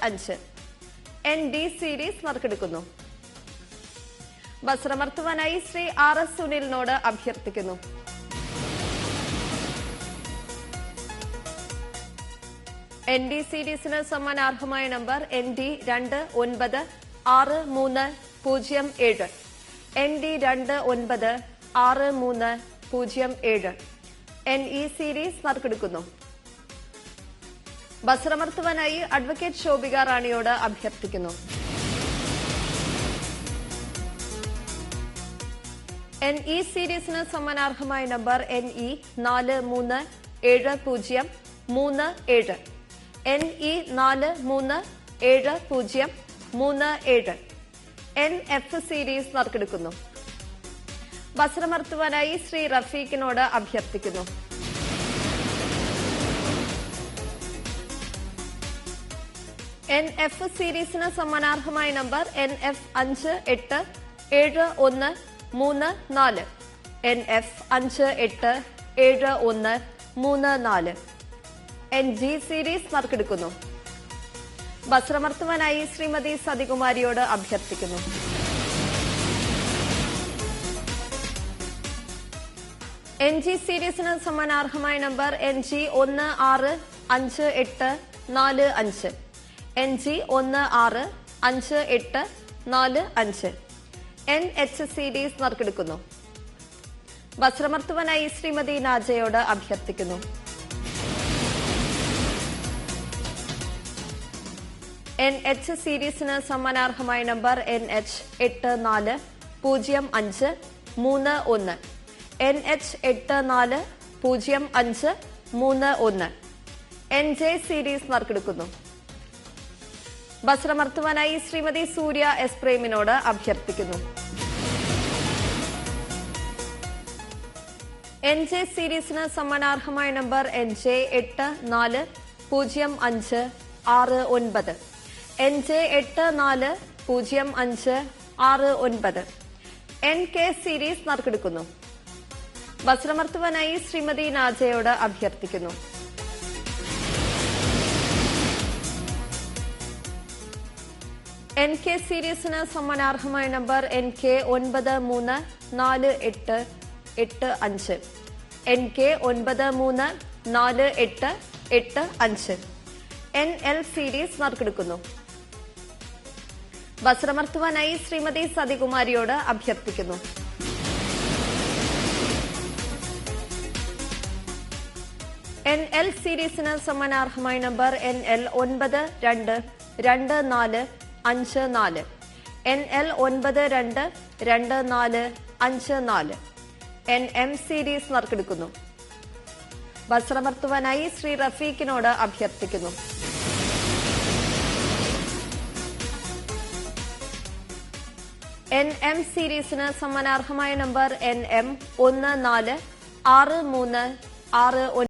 5. ND series നറുക്കെടുക്കുന്നു. വസ്ത്രമർത്തുവാനായി Shri RS സുനിലിനോട് അഭ്യർത്ഥിക്കുന്നു. ND സീരീസിന് സമ്മാനാർഹമായ number ND 296307. ND 296307. NE series നറുക്കെടുക്കുന്നു. വസ്ത്രമർത്തുവാനായി അഡ്വക്കേറ്റ് ശോഭിക റാണിയോട് അഭ്യർത്ഥിക്കുന്നു. NE സീരീസിന് സമ്മാനാർഹമായ number NE 437037. NE 437037. NF series നറുക്കെടുക്കുന്നു. വസ്ത്രമർത്തുവാനായി ശ്രീ റഫീഖിനോട് അഭ്യർത്ഥിക്കുന്നു. NF സീരീസിന് സമ്മാനാർഹമായ number NF 587134. NF 587134. NG series നറുക്കെടുക്കുന്നു. വസ്ത്രമർത്തുവാനായി ശ്രീമതി സതികുമാരിയോട് അഭ്യർത്ഥിക്കുന്നു. NG സീരീസിന് സമ്മാനാർഹമായ number NG 165845. NG 165845. NH series നറുക്കെടുക്കുന്നു. വസ്ത്രമർത്തുവാനായി ശ്രീമതി നാജയോട് അഭ്യർത്ഥിക്കുന്നു. NH സീരീസിന് സമ്മാനാർഹമായ number NH 840531. NH 840531. NJ series നറുക്കെടുക്കുന്നു. വസ്ത്രമർത്തുവാനായി ശ്രീമതി സൂര്യ S പ്രേമിനോട് അഭ്യർത്ഥിക്കുന്നു. NJ സീരീസിന് സമ്മാനാർഹമായ number NJ 840569. NJ 840569. NK series നറുക്കെടുക്കുന്നു. വസ്ത്രമർത്തുവാനായി ശ്രീമതി നാജയോട് അഭ്യർത്ഥിക്കുന്നു. NK സീരീസിന് സമ്മാനാർഹമായ number NK 934885. NK 934885. NL series നറുക്കെടുക്കുന്നു. വസ്ത്രമർത്തുവാനായി ശ്രീമതി സതികുമാരിയോട് അഭ്യർത്ഥിക്കുന്നു. NL സീരീസിന് സമ്മാനാർഹമായ number NL 922454. NL 922454. NM series നറുക്കെടുക്കുന്നു. വസ്ത്രമർത്തുവാനായി ശ്രീ റഫീഖിനോട് അഭ്യർത്ഥിക്കുന്നു. NM സീരീസിന് സമ്മാനാർഹമായ നമ്പർ NM 146369.